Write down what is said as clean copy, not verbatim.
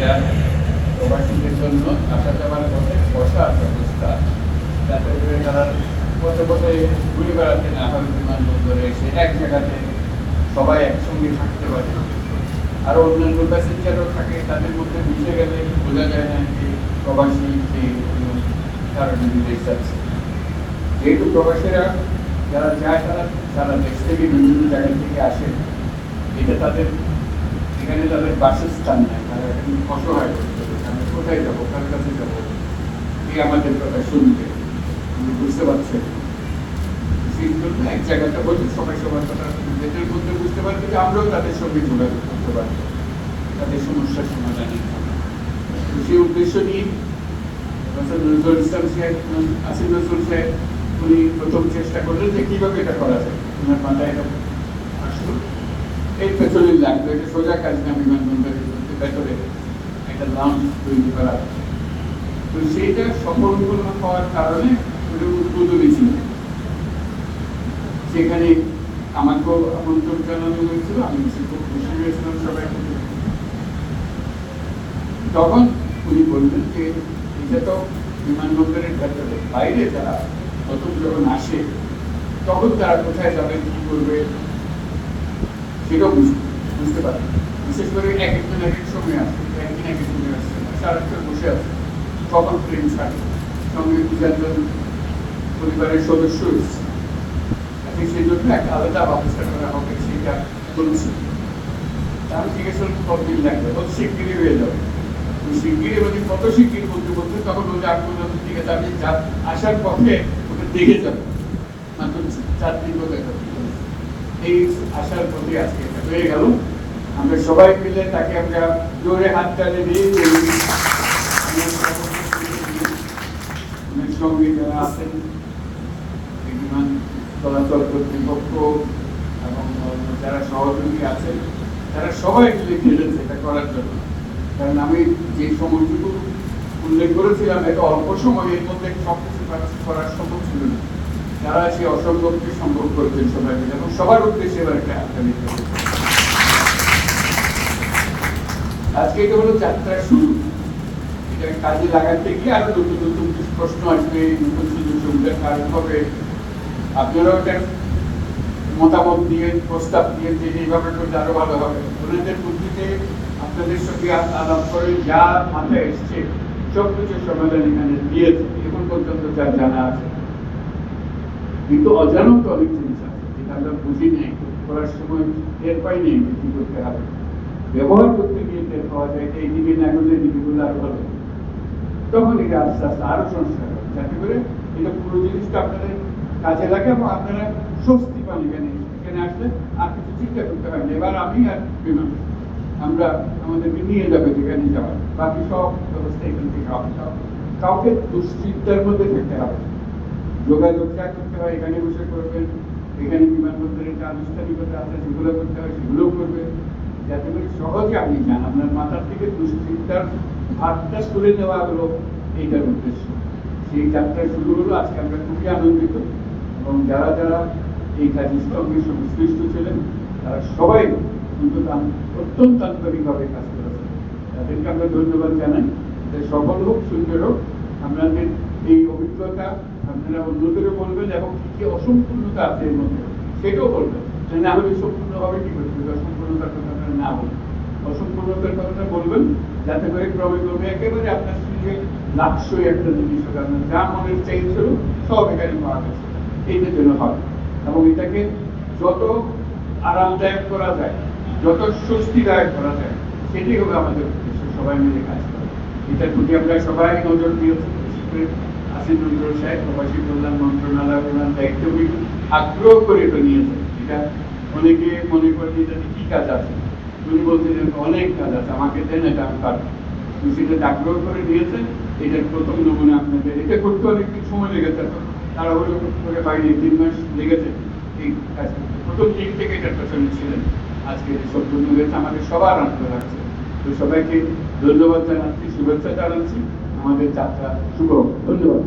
এটা প্রবাসীদের জন্য আসা যাওয়ার পথে বসার ব্যবস্থা, যাতে করে তারা পথে পথে ঘুরে বেড়াতে না হয়, বিমানবন্দরে এসে এক জায়গাতে সবাই একসঙ্গে থাকতে পারে। আরও অন্যান্য প্যাসেঞ্জারও থাকে, তাদের মধ্যে মিশে গেলে বোঝা যায় না যে প্রবাসী যে কারণে বিদেশ যাচ্ছে। যেহেতু প্রবাসীরা যারা যায় তারা সারা দেশ থেকে বিভিন্ন জায়গা থেকে আসে, এটা তাদের এখানে তাদের বাসস্থান নেয়, তারা এখানে অসহায় করতে হবে। আমরা কোথায় যাবো, কার কাছে যাবো, এই আমাদের কথা শুনবে, বুঝতে পারছেন। সেই জন্য এক জায়গাটা বলছে সবাই সবার কথা নিজেদের মধ্যে বুঝতে পারবে যে আমরাও তাদের সঙ্গে যোগাযোগ করতে পারবো তাদের সমস্যার সমাধানের জন্য। সেই উদ্দেশ্য নিয়ে নজরুল ইসলাম সাহেব, আসিফ নজরুল সাহেব, উনি প্রথম চেষ্টা করলেন যে কিভাবে এটা করা যায়। ওনার মাথায় এটা আসলো, এই পেছনে লাগলো, এটা সোজা কাজ না, বিমানবন্দরের ভেতরে একটা লঞ্চ তৈরি করা। তো সেইটা সফল হওয়ার কারণে ওটা উদ্বোধনী ছিল। সেখানে আমাকেও আমন্ত্রণ জানানো হয়েছিল, আমি খুব খুশি হয়েছিলাম সবাইকে। তখন উনি বললেন যে এটা তো বিমানবন্দরের ভেতরে, বাইরে যারা নতুন যখন আসে তখন তারা কোথায় যাবে, কি করবে সেটাও বুঝতে পারে। বিশেষ করে এক একজন এক এক সময় আসে, একদিন এক এক সময় আসছে, সারাক্ষণ বসে আছে, কখন ট্রেন ছাড়ে, সঙ্গে দু চারজন পরিবারের সদস্য এসছে, সেই জন্য একটা আলাদা ব্যবস্থা করা হবে, সেটা বলছি। আমি জিজ্ঞেস করলাম কতদিন লাগবে, কত শিগগিরই হয়ে যাবে। শিগগিরই মানে কত শিগগির বলতে বলতে তখন বলতে আমি বললাম ঠিক আছে, আমি আসার পথে ওটা দেখে যাবো, মাত্র 4 দিন মতো এই আসার পথে আজকে এটা হয়ে গেল। আমরা সবাই মিলে তাকে আমরা জোরে হাত তালে দিয়ে সঙ্গে যারা আছেন বিমান চলাচল কর্তৃপক্ষ এবং যারা সহযোগী আছেন, তারা সবাই মিলে খেলেছে এটা করার জন্য। কারণ আমি যে সময়টুকু উল্লেখ করেছিলাম এটা অল্প সময়ের মধ্যে সবকিছু করার সম্ভব ছিল না। তারা সেই অসম্ভবকে সম্ভব করেছেন সবাই মিলে, এবং সবার উদ্দেশ্যে এবার একটা হাততালি। আজকে এটা হলো যাত্রার শুরু। এটা কাজে লাগাতে গিয়ে আরো নতুন নতুন প্রশ্ন আসবে, নতুন সুযোগ সুবিধার কারণ হবে। আপনারাও এটার মতামত দিয়ে, প্রস্তাব দিয়ে যে এইভাবে করলে আরো ভালো হবে। ওনাদের বুদ্ধিতে আপনাদের সঙ্গে আলাপ করে যা মাথায় এসছে সবকিছু সমাধান এখানে দিয়েছে এখন পর্যন্ত যা জানা আছে। কিন্তু অজানাও তো অনেক জিনিস আছে যেটা আমরা বুঝি নেই, করার সময় টের পাই নেই কি করতে হবে। ব্যবহার করতে গিয়ে টের পাওয়া যায় এই দিকে না করলে দিকগুলো আরো ভালো, তখন এটা আস্তে আস্তে আরো সংস্কার হবে, যাতে করে এটা পুরো জিনিসটা আপনাদের কাজে লাগে এবং আপনারা স্বস্তি পান। এখানে আসলে আর কিছু চিন্তা করতে হয় না। এবার আমি আর বিমান আমরা আমাদেরকে নিয়ে যাবে যেখানে যাওয়ার, বাকি সব ব্যবস্থা এখান থেকে হবে। কাউকে দুশ্চিন্তার মধ্যে থাকতে হবে, যোগাযোগ যা করতে হয় এখানে বসে করবেন, এখানে বিমানবন্দরের যে আনুষ্ঠানিকতা আছে যেগুলো করতে হয় সেগুলোও করবেন, যাতে করে সহজে আপনি যান। আপনার মাথার থেকে দুশ্চিন্তার ভাতটা তুলে নেওয়া হলো এইটার উদ্দেশ্য। সেই যাত্রা শুরু হলো আজকে। আমরা খুবই আনন্দিত, এবং যারা যারা এই কাজের সঙ্গে সংশ্লিষ্ট ছিলেন তারা সবাই অত্যন্ত আন্তরিকভাবে কাজ করেছেন। তাদেরকে আমরা ধন্যবাদ জানাই। সফল হোক, সুন্দর হোক। আপনাদের এই অভিজ্ঞতা আপনারা অন্যদেরও বলবেন, এবং কি অসম্পূর্ণতা আছে এর মধ্যে সেটাও বলবেন। না হলে সম্পূর্ণভাবে কি করতে হবে, অসম্পূর্ণতার কথা আপনারা না বলবেন, অসম্পূর্ণতার কথাটা বলবেন, যাতে করে ক্রমে ক্রমে একেবারে আপনার সঙ্গে লাক্সই একটা জিনিস হবে। আপনার যা মনের চাইছিল সব এখানে পাওয়া গেছে, এইটার জন্য হবে। এবং এটাকে যত আরামদায়ক করা যায়, যত স্বস্তিদায়ক করা যায়, সেটাই হবে আমাদের উদ্দেশ্য, সবাই মিলে কাজ করা। এটার প্রতি আমরা সবাই নজর দিয়েছি। আসিফ নজরুল সাহেব প্রবাসী কল্যাণ মন্ত্রণালয় ওনার দায়িত্ব আগ্রহ করে এটা নিয়েছেন। এটা অনেকে মনে করেন এটাতে কি কাজ আছে, উনি বলছেন অনেক কাজ আছে, আমাকে দেন, এটা আমি পারবো। সেটা আগ্রহ করে নিয়েছেন। এটার প্রথম নমুনা আপনাদের, এটা করতে অনেক সময় লেগেছে, তারা হলো করে হয়নি, 3 মাস লেগেছে এই কাজ করতে। প্রথম দিক থেকে এটার পেছনে ছিলেন। আজকে সম্পূর্ণ হয়েছে, আমাদের সবার আনন্দ লাগছে। তো সবাইকে ধন্যবাদ জানাচ্ছি, শুভেচ্ছা জানাচ্ছি। আমাদের যাত্রা শুভ হোক। ধন্যবাদ।